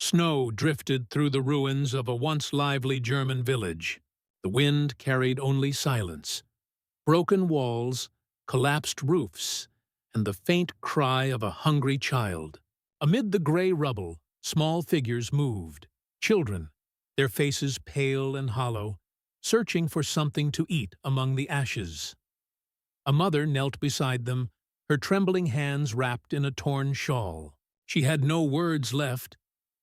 Snow drifted through the ruins of a once lively German village. The wind carried only silence, broken walls, collapsed roofs, and the faint cry of a hungry child. Amid the gray rubble, small figures moved. Children, their faces pale and hollow, searching for something to eat among the ashes. A mother knelt beside them, her trembling hands wrapped in a torn shawl. She had no words left,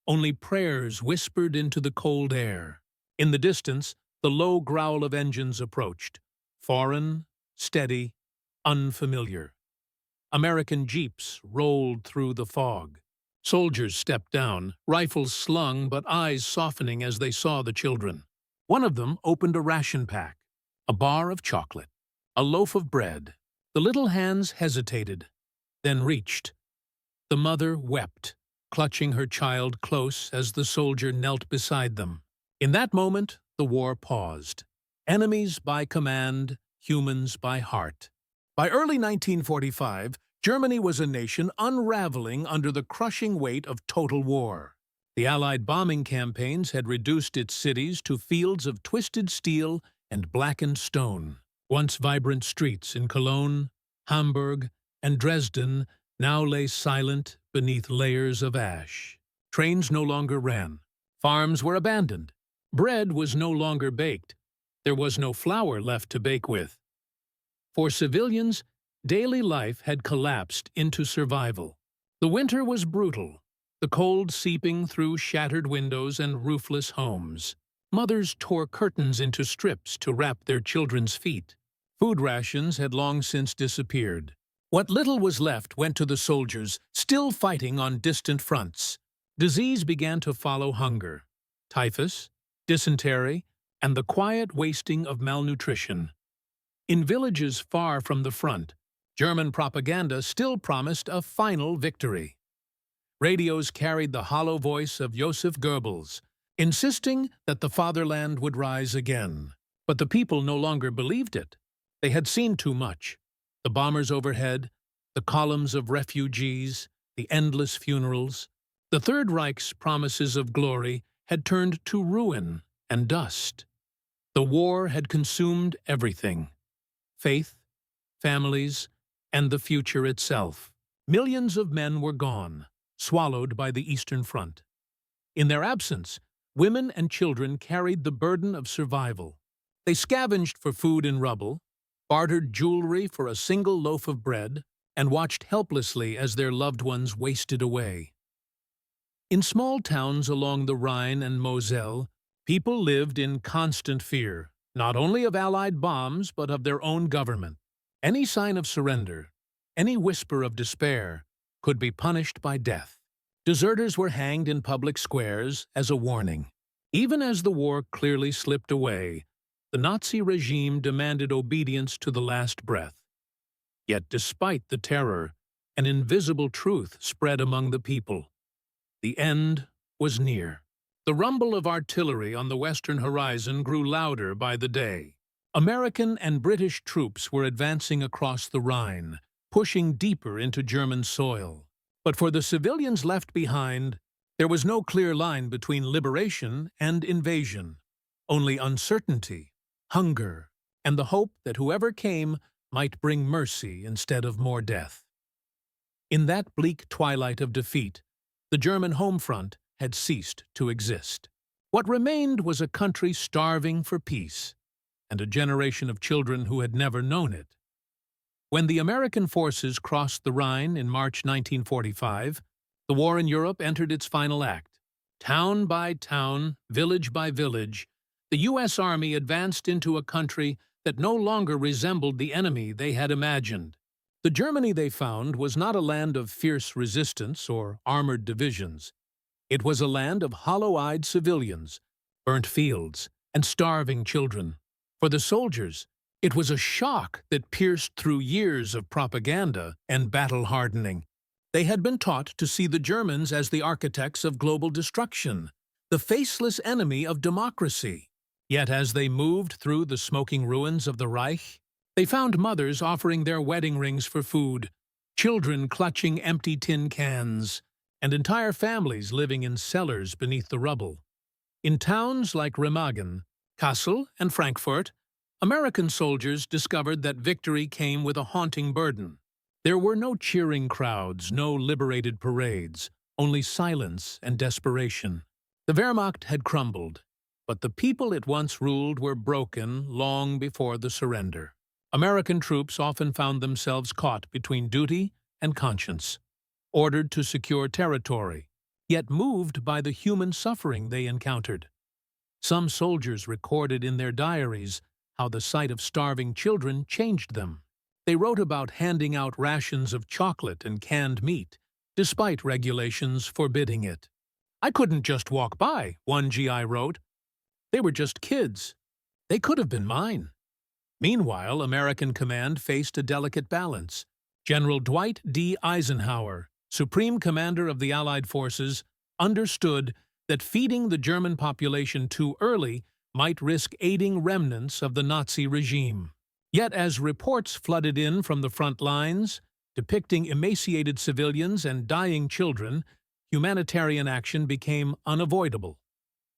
only prayers whispered into the cold air. In the distance, the low growl of engines approached, foreign, steady, unfamiliar. American jeeps rolled through the fog. Soldiers stepped down, rifles slung but eyes softening as they saw the children. One of them opened a ration pack, a bar of chocolate, a loaf of bread. The little hands hesitated, then reached. The mother wept, clutching her child close as the soldier knelt beside them. In that moment, the war paused. Enemies by command, humans by heart. By early 1945, Germany was a nation unraveling under the crushing weight of total war. The Allied bombing campaigns had reduced its cities to fields of twisted steel and blackened stone. Once vibrant streets in Cologne, Hamburg, and Dresden now lay silent beneath layers of ash. Trains no longer ran. Farms were abandoned. Bread was no longer baked. There was no flour left to bake with. For civilians, daily life had collapsed into survival. The winter was brutal, the cold seeping through shattered windows and roofless homes. Mothers tore curtains into strips to wrap their children's feet. Food rations had long since disappeared. What little was left went to the soldiers, still fighting on distant fronts. Disease began to follow hunger. Typhus, dysentery, and the quiet wasting of malnutrition. In villages far from the front, German propaganda still promised a final victory. Radios carried the hollow voice of Joseph Goebbels, insisting that the fatherland would rise again. But the people no longer believed it. They had seen too much. The bombers overhead, the columns of refugees, the endless funerals. The Third Reich's promises of glory had turned to ruin and dust. The war had consumed everything: faith, families, and the future itself. Millions of men were gone, swallowed by the Eastern Front. In their absence, women and children carried the burden of survival. They scavenged for food in rubble, bartered jewelry for a single loaf of bread, and watched helplessly as their loved ones wasted away. In small towns along the Rhine and Moselle, people lived in constant fear, not only of Allied bombs but of their own government. Any sign of surrender, any whisper of despair, could be punished by death. Deserters were hanged in public squares as a warning. Even as the war clearly slipped away, the Nazi regime demanded obedience to the last breath. Yet despite the terror, an invisible truth spread among the people. The end was near. The rumble of artillery on the western horizon grew louder by the day. American and British troops were advancing across the Rhine, pushing deeper into German soil. But for the civilians left behind, there was no clear line between liberation and invasion. Only uncertainty, hunger, and the hope that whoever came might bring mercy instead of more death. In that bleak twilight of defeat, the German home front had ceased to exist. What remained was a country starving for peace, and a generation of children who had never known it. When the American forces crossed the Rhine in March 1945, the war in Europe entered its final act. Town by town, village by village, the U.S. Army advanced into a country that no longer resembled the enemy they had imagined. The Germany they found was not a land of fierce resistance or armored divisions. It was a land of hollow-eyed civilians, burnt fields, and starving children. For the soldiers, it was a shock that pierced through years of propaganda and battle hardening. They had been taught to see the Germans as the architects of global destruction, the faceless enemy of democracy. Yet as they moved through the smoking ruins of the Reich, they found mothers offering their wedding rings for food, children clutching empty tin cans, and entire families living in cellars beneath the rubble. In towns like Remagen, Kassel, and Frankfurt, American soldiers discovered that victory came with a haunting burden. There were no cheering crowds, no liberated parades, only silence and desperation. The Wehrmacht had crumbled, but the people it once ruled were broken long before the surrender. American troops often found themselves caught between duty and conscience, ordered to secure territory, yet moved by the human suffering they encountered. Some soldiers recorded in their diaries how the sight of starving children changed them. They wrote about handing out rations of chocolate and canned meat, despite regulations forbidding it. "I couldn't just walk by," one GI wrote. "They were just kids. They could have been mine." Meanwhile, American command faced a delicate balance. General Dwight D. Eisenhower, Supreme Commander of the Allied forces, understood that feeding the German population too early might risk aiding remnants of the Nazi regime. Yet as reports flooded in from the front lines, depicting emaciated civilians and dying children, humanitarian action became unavoidable.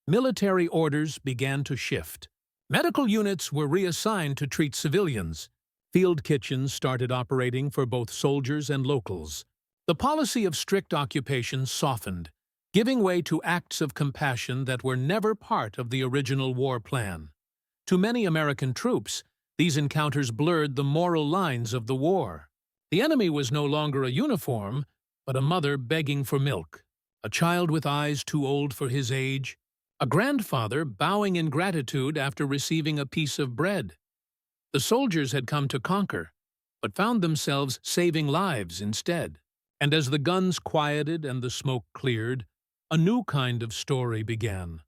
Military orders began to shift. Medical units were reassigned to treat civilians. Field kitchens started operating for both soldiers and locals. The policy of strict occupation softened, giving way to acts of compassion that were never part of the original war plan. To many American troops, these encounters blurred the moral lines of the war. The enemy was no longer a uniform, but a mother begging for milk, a child with eyes too old for his age, a grandfather bowing in gratitude after receiving a piece of bread. The soldiers had come to conquer, but found themselves saving lives instead. And as the guns quieted and the smoke cleared, a new kind of story began.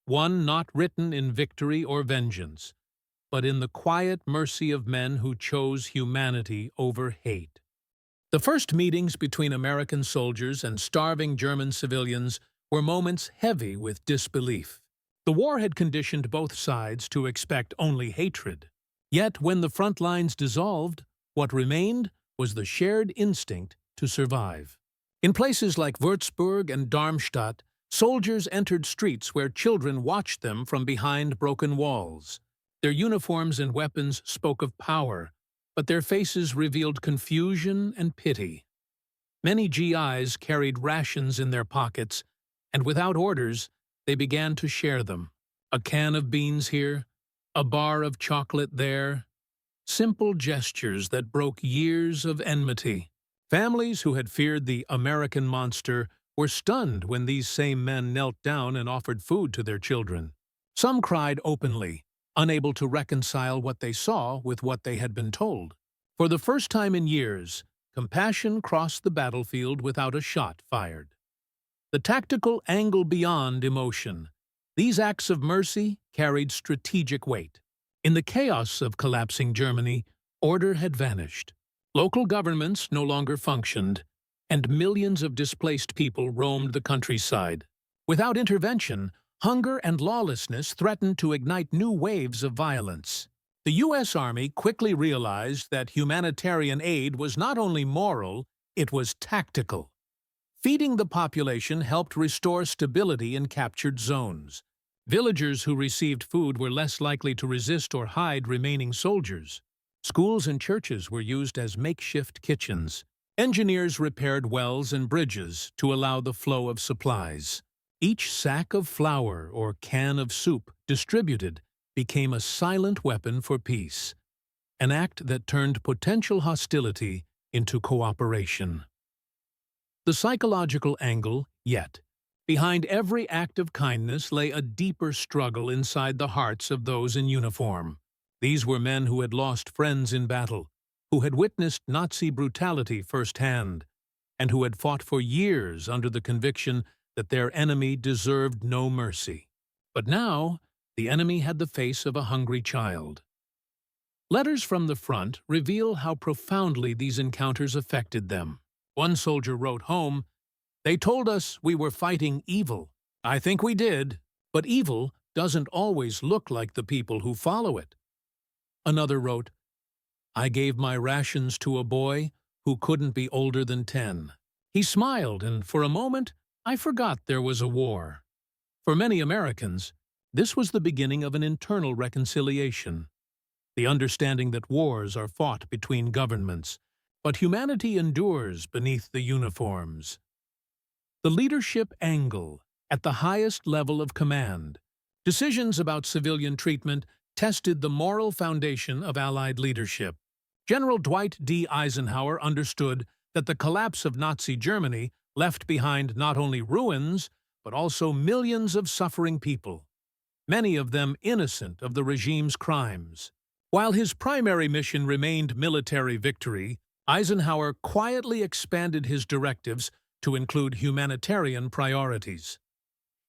One not written in victory or vengeance, but in the quiet mercy of men who chose humanity over hate. The first meetings between American soldiers and starving German civilians were moments heavy with disbelief. The war had conditioned both sides to expect only hatred. Yet when the front lines dissolved, what remained was the shared instinct to survive. In places like Würzburg and Darmstadt, soldiers entered streets where children watched them from behind broken walls. Their uniforms and weapons spoke of power, but their faces revealed confusion and pity. Many GIs carried rations in their pockets, and without orders, they began to share them. A can of beans here, a bar of chocolate there. Simple gestures that broke years of enmity. Families who had feared the American monster were stunned when these same men knelt down and offered food to their children. Some cried openly, unable to reconcile what they saw with what they had been told. For the first time in years, compassion crossed the battlefield without a shot fired. The tactical angle beyond emotion. These acts of mercy carried strategic weight. In the chaos of collapsing Germany, order had vanished. Local governments no longer functioned, and millions of displaced people roamed the countryside. Without intervention, hunger and lawlessness threatened to ignite new waves of violence. The U.S. Army quickly realized that humanitarian aid was not only moral, it was tactical. Feeding the population helped restore stability in captured zones. Villagers who received food were less likely to resist or hide remaining soldiers. Schools and churches were used as makeshift kitchens. Engineers repaired wells and bridges to allow the flow of supplies. Each sack of flour or can of soup distributed became a silent weapon for peace, an act that turned potential hostility into cooperation. The psychological angle, yet. Behind every act of kindness lay a deeper struggle inside the hearts of those in uniform. These were men who had lost friends in battle, who had witnessed Nazi brutality firsthand, and who had fought for years under the conviction that their enemy deserved no mercy. But now, the enemy had the face of a hungry child. Letters from the front reveal how profoundly these encounters affected them. One soldier wrote home, "They told us we were fighting evil. I think we did, but evil doesn't always look like the people who follow it." Another wrote, "I gave my rations to a boy who couldn't be older than 10. He smiled, and for a moment, I forgot there was a war. For many Americans, this was the beginning of an internal reconciliation, the understanding that wars are fought between governments, but humanity endures beneath the uniforms. The leadership angle, at the highest level of command. Decisions about civilian treatment tested the moral foundation of Allied leadership. General Dwight D. Eisenhower understood that the collapse of Nazi Germany left behind not only ruins, but also millions of suffering people, many of them innocent of the regime's crimes. While his primary mission remained military victory, Eisenhower quietly expanded his directives to include humanitarian priorities.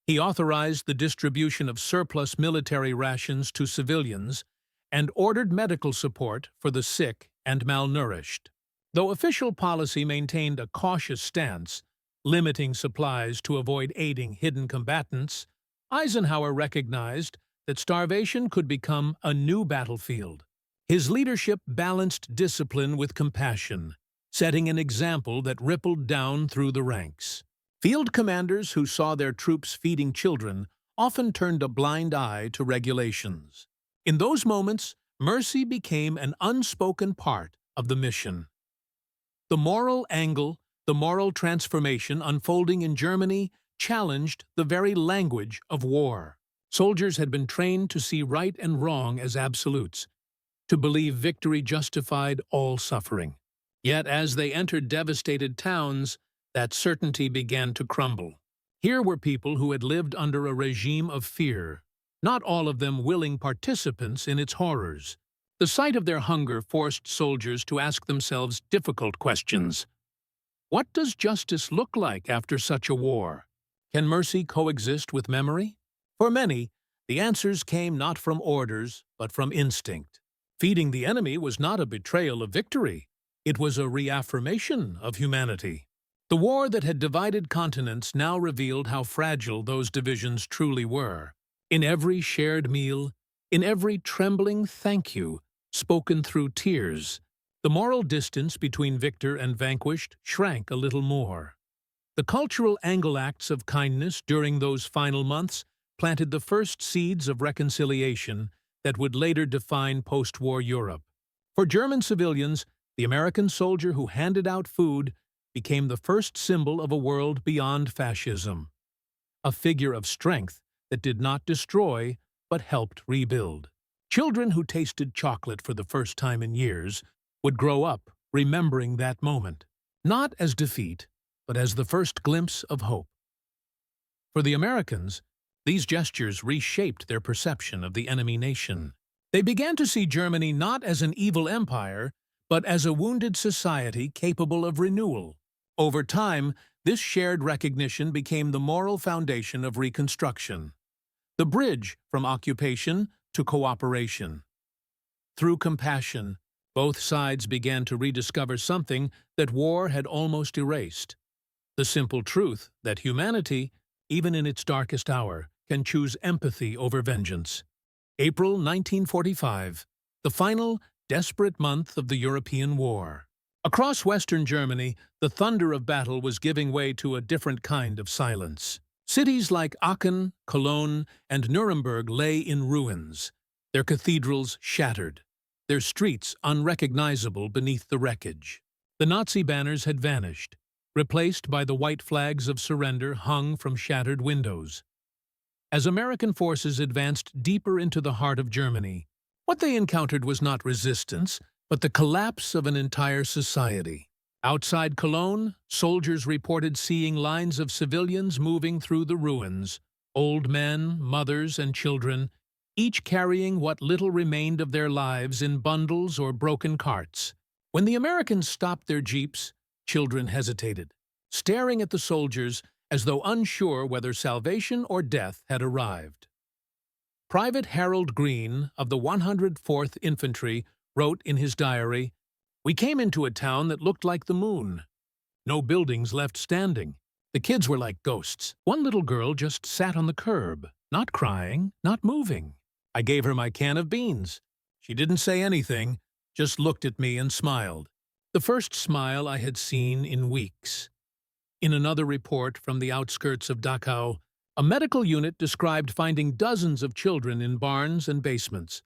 He authorized the distribution of surplus military rations to civilians and ordered medical support for the sick and malnourished. Though official policy maintained a cautious stance, limiting supplies to avoid aiding hidden combatants, Eisenhower recognized that starvation could become a new battlefield. His leadership balanced discipline with compassion, setting an example that rippled down through the ranks. Field commanders who saw their troops feeding children often turned a blind eye to regulations. In those moments, mercy became an unspoken part of the mission. The moral angle, the moral transformation unfolding in Germany challenged the very language of war. Soldiers had been trained to see right and wrong as absolutes, to believe victory justified all suffering. Yet as they entered devastated towns, that certainty began to crumble. Here were people who had lived under a regime of fear, not all of them willing participants in its horrors. The sight of their hunger forced soldiers to ask themselves difficult questions. What does justice look like after such a war? Can mercy coexist with memory? For many, the answers came not from orders, but from instinct. Feeding the enemy was not a betrayal of victory. It was a reaffirmation of humanity. The war that had divided continents now revealed how fragile those divisions truly were. In every shared meal, in every trembling thank you, spoken through tears, the moral distance between victor and vanquished shrank a little more. The cultural angle acts of kindness during those final months planted the first seeds of reconciliation that would later define post-war Europe. For German civilians, the American soldier who handed out food became the first symbol of a world beyond fascism, a figure of strength that did not destroy but helped rebuild. Children who tasted chocolate for the first time in years would grow up remembering that moment, not as defeat, but as the first glimpse of hope. For the Americans, these gestures reshaped their perception of the enemy nation. They began to see Germany not as an evil empire, but as a wounded society capable of renewal. Over time, this shared recognition became the moral foundation of reconstruction, the bridge from occupation to cooperation. Through compassion, both sides began to rediscover something that war had almost erased: the simple truth that humanity, even in its darkest hour, can choose empathy over vengeance. April 1945, the final, desperate month of the European War. Across Western Germany, the thunder of battle was giving way to a different kind of silence. Cities like Aachen, Cologne, and Nuremberg lay in ruins, their cathedrals shattered, their streets unrecognizable beneath the wreckage. The Nazi banners had vanished, replaced by the white flags of surrender hung from shattered windows. As American forces advanced deeper into the heart of Germany, what they encountered was not resistance, but the collapse of an entire society. Outside Cologne, soldiers reported seeing lines of civilians moving through the ruins, old men, mothers, and children, each carrying what little remained of their lives in bundles or broken carts. When the Americans stopped their jeeps, children hesitated, staring at the soldiers as though unsure whether salvation or death had arrived. Private Harold Green of the 104th Infantry wrote in his diary, "We came into a town that looked like the moon. No buildings left standing. The kids were like ghosts. One little girl just sat on the curb, not crying, not moving. I gave her my can of beans. She didn't say anything, just looked at me and smiled. The first smile I had seen in weeks. In another report from the outskirts of Dachau, a medical unit described finding dozens of children in barns and basements,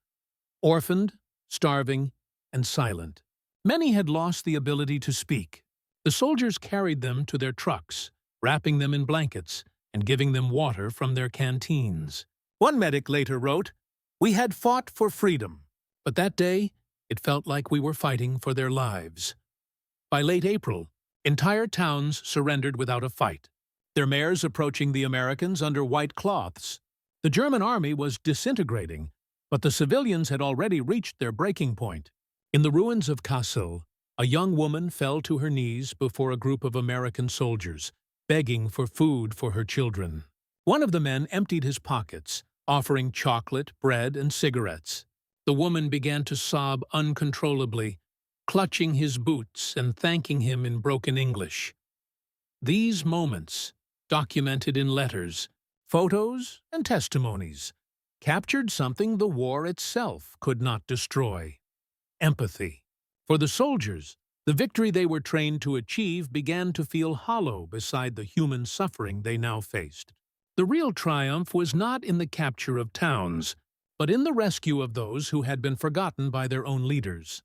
orphaned, starving, and silent. Many had lost the ability to speak. The soldiers carried them to their trucks, wrapping them in blankets and giving them water from their canteens. One medic later wrote, "We had fought for freedom, but that day it felt like we were fighting for their lives." By late April, entire towns surrendered without a fight, their mayors approaching the Americans under white cloths. The German army was disintegrating, but the civilians had already reached their breaking point. In the ruins of Kassel, a young woman fell to her knees before a group of American soldiers, begging for food for her children. One of the men emptied his pockets, offering chocolate, bread, and cigarettes. The woman began to sob uncontrollably, clutching his boots and thanking him in broken English. These moments, documented in letters, photos, and testimonies, captured something the war itself could not destroy: empathy. For the soldiers, the victory they were trained to achieve began to feel hollow beside the human suffering they now faced. The real triumph was not in the capture of towns, but in the rescue of those who had been forgotten by their own leaders.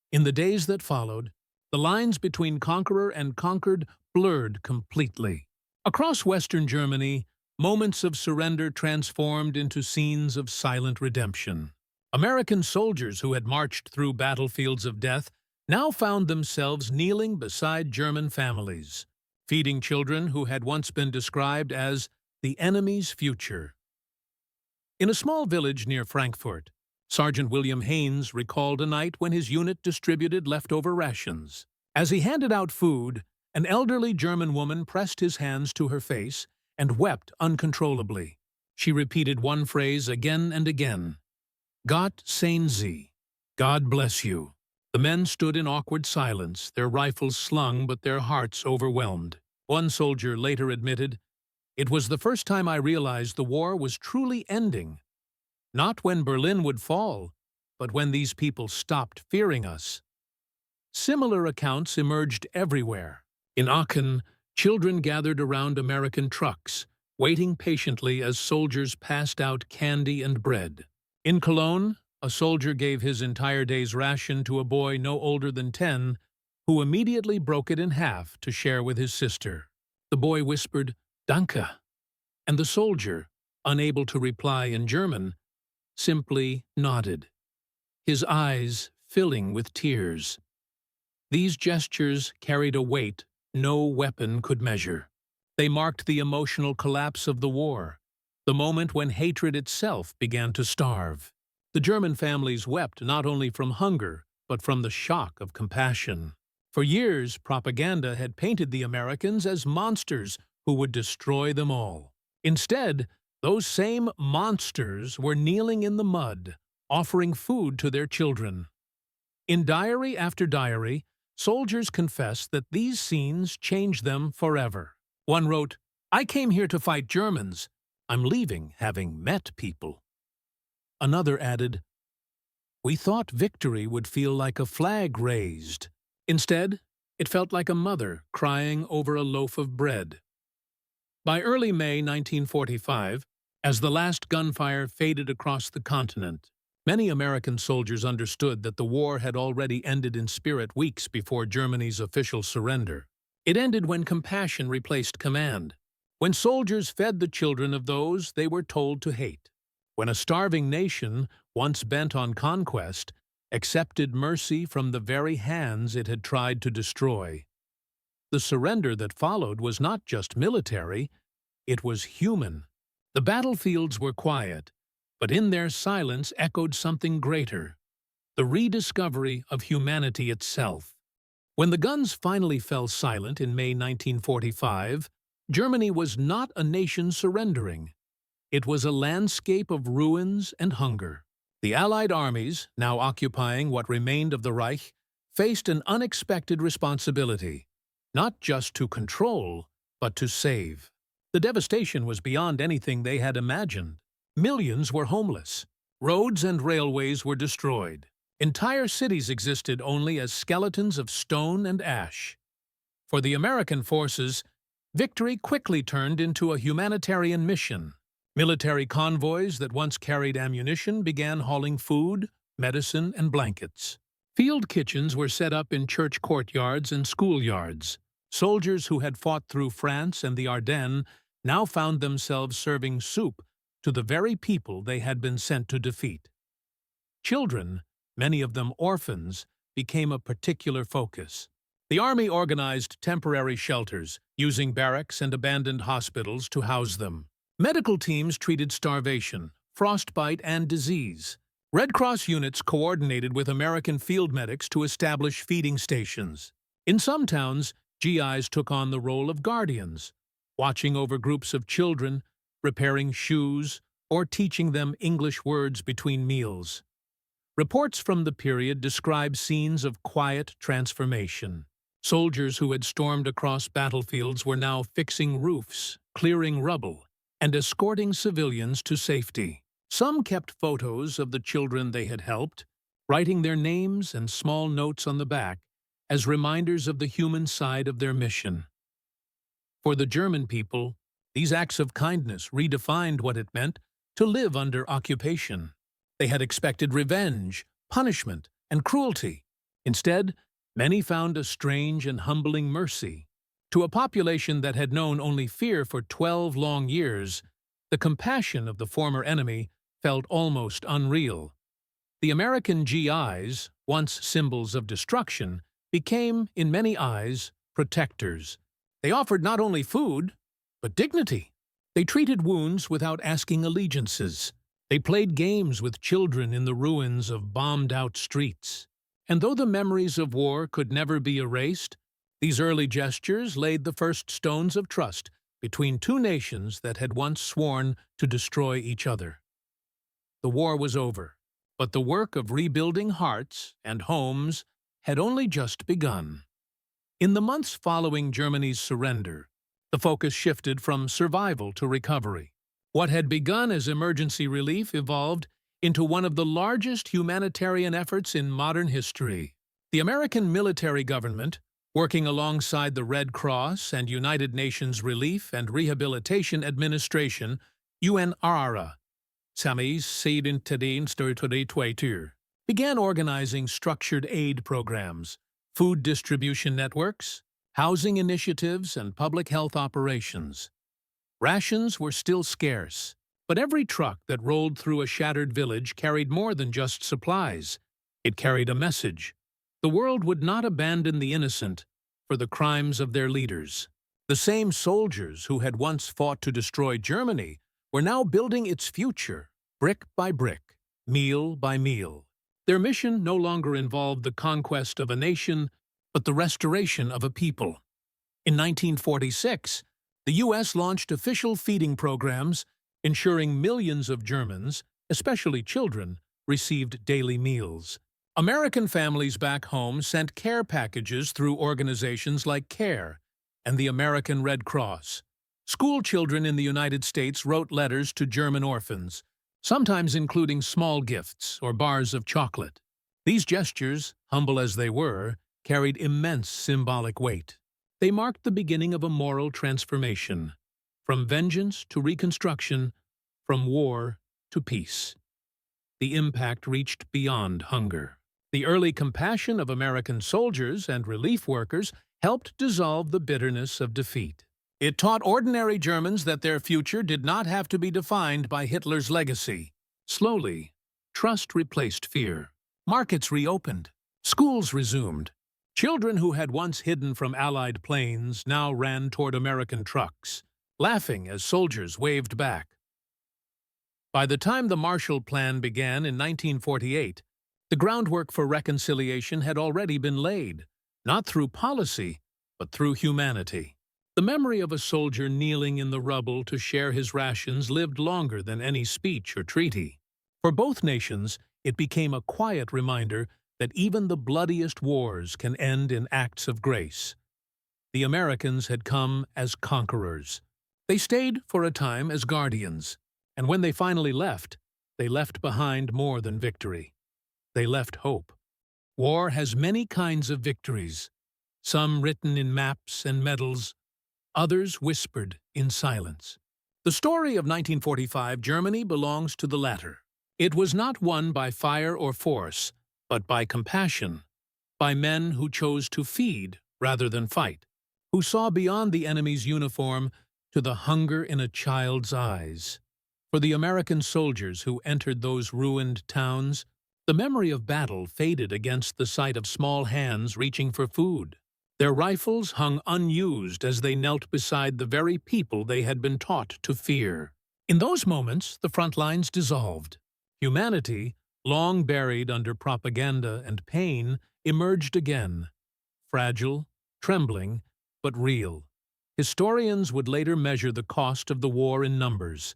In the days that followed, the lines between conqueror and conquered blurred completely. Across Western Germany, moments of surrender transformed into scenes of silent redemption. American soldiers who had marched through battlefields of death now found themselves kneeling beside German families, feeding children who had once been described as the enemy's future. In a small village near Frankfurt, Sergeant William Haynes recalled a night when his unit distributed leftover rations. As he handed out food, an elderly German woman pressed his hands to her face and wept uncontrollably. She repeated one phrase again and again: "Gott sehn Sie," God bless you. The men stood in awkward silence, their rifles slung but their hearts overwhelmed. One soldier later admitted, "It was the first time I realized the war was truly ending. Not when Berlin would fall, but when these people stopped fearing us." Similar accounts emerged everywhere. In Aachen, children gathered around American trucks, waiting patiently as soldiers passed out candy and bread. In Cologne, a soldier gave his entire day's ration to a boy no older than 10, who immediately broke it in half to share with his sister. The boy whispered, "Danke," and the soldier, unable to reply in German, simply nodded, his eyes filling with tears. These gestures carried a weight no weapon could measure. They marked the emotional collapse of the war, the moment when hatred itself began to starve. The German families wept not only from hunger, but from the shock of compassion. For years, propaganda had painted the Americans as monsters who would destroy them all. Instead, those same monsters were kneeling in the mud, offering food to their children. In diary after diary, soldiers confessed that these scenes changed them forever. One wrote, "I came here to fight Germans. I'm leaving having met people." Another added, "We thought victory would feel like a flag raised. Instead, it felt like a mother crying over a loaf of bread." By early May 1945, as the last gunfire faded across the continent, many American soldiers understood that the war had already ended in spirit weeks before Germany's official surrender. It ended when compassion replaced command, when soldiers fed the children of those they were told to hate, when a starving nation, once bent on conquest, accepted mercy from the very hands it had tried to destroy. The surrender that followed was not just military, it was human. The battlefields were quiet, but in their silence echoed something greater: the rediscovery of humanity itself. When the guns finally fell silent in May 1945, Germany was not a nation surrendering. It was a landscape of ruins and hunger. The Allied armies, now occupying what remained of the Reich, faced an unexpected responsibility, not just to control, but to save. The devastation was beyond anything they had imagined. Millions were homeless. Roads and railways were destroyed. Entire cities existed only as skeletons of stone and ash. For the American forces, victory quickly turned into a humanitarian mission. Military convoys that once carried ammunition began hauling food, medicine, and blankets. Field kitchens were set up in church courtyards and schoolyards. Soldiers who had fought through France and the Ardennes now found themselves serving soup to the very people they had been sent to defeat. Children, many of them orphans, became a particular focus. The army organized temporary shelters, using barracks and abandoned hospitals to house them. Medical teams treated starvation, frostbite, and disease. Red Cross units coordinated with American field medics to establish feeding stations. In some towns, GIs took on the role of guardians, watching over groups of children, repairing shoes, or teaching them English words between meals. Reports from the period describe scenes of quiet transformation. Soldiers who had stormed across battlefields were now fixing roofs, clearing rubble, and escorting civilians to safety. Some kept photos of the children they had helped, writing their names and small notes on the back as reminders of the human side of their mission. For the German people, these acts of kindness redefined what it meant to live under occupation. They had expected revenge, punishment, and cruelty. Instead, many found a strange and humbling mercy. To a population that had known only fear for 12 long years, the compassion of the former enemy felt almost unreal. The American GIs, once symbols of destruction, became, in many eyes, protectors. They offered not only food, but dignity. They treated wounds without asking allegiances. They played games with children in the ruins of bombed-out streets. And though the memories of war could never be erased, these early gestures laid the first stones of trust between two nations that had once sworn to destroy each other. The war was over, but the work of rebuilding hearts and homes had only just begun. In the months following Germany's surrender, the focus shifted from survival to recovery. What had begun as emergency relief evolved into one of the largest humanitarian efforts in modern history. The American military government, working alongside the Red Cross and United Nations Relief and Rehabilitation Administration, UNRWA, began organizing structured aid programs, food distribution networks, housing initiatives, and public health operations. Rations were still scarce, but every truck that rolled through a shattered village carried more than just supplies. It carried a message. The world would not abandon the innocent for the crimes of their leaders. The same soldiers who had once fought to destroy Germany were now building its future, brick by brick, meal by meal. Their mission no longer involved the conquest of a nation, but the restoration of a people. In 1946, the U.S. launched official feeding programs, ensuring millions of Germans, especially children, received daily meals. American families back home sent care packages through organizations like CARE and the American Red Cross. School children in the United States wrote letters to German orphans, sometimes including small gifts or bars of chocolate. These gestures, humble as they were, carried immense symbolic weight. They marked the beginning of a moral transformation, from vengeance to reconstruction, from war to peace. The impact reached beyond hunger. The early compassion of American soldiers and relief workers helped dissolve the bitterness of defeat. It taught ordinary Germans that their future did not have to be defined by Hitler's legacy. Slowly, trust replaced fear. Markets reopened. Schools resumed. Children who had once hidden from Allied planes now ran toward American trucks, laughing as soldiers waved back. By the time the Marshall Plan began in 1948, the groundwork for reconciliation had already been laid, not through policy, but through humanity. The memory of a soldier kneeling in the rubble to share his rations lived longer than any speech or treaty. For both nations, it became a quiet reminder that even the bloodiest wars can end in acts of grace. The Americans had come as conquerors. They stayed for a time as guardians, and when they finally left, they left behind more than victory. They left hope. War has many kinds of victories. some written in maps and medals, others whispered in silence. The story of 1945 Germany belongs to the latter. It was not won by fire or force, but by compassion, by men who chose to feed rather than fight, who saw beyond the enemy's uniform to the hunger in a child's eyes. For the American soldiers who entered those ruined towns, the memory of battle faded against the sight of small hands reaching for food. Their rifles hung unused as they knelt beside the very people they had been taught to fear. In those moments, the front lines dissolved. Humanity, long buried under propaganda and pain, emerged again, fragile, trembling, but real. Historians would later measure the cost of the war in numbers: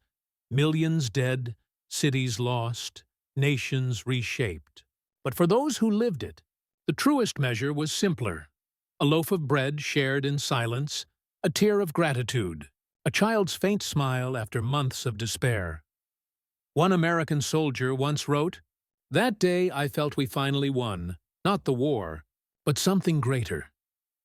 millions dead, cities lost, nations reshaped. But for those who lived it, the truest measure was simpler: a loaf of bread shared in silence, a tear of gratitude, a child's faint smile after months of despair. One American soldier once wrote, "That day I felt we finally won, not the war, but something greater."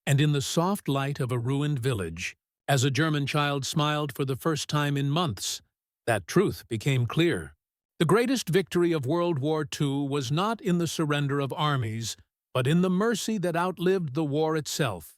And in the soft light of a ruined village, as a German child smiled for the first time in months, that truth became clear. The greatest victory of World War II was not in the surrender of armies, but in the mercy that outlived the war itself.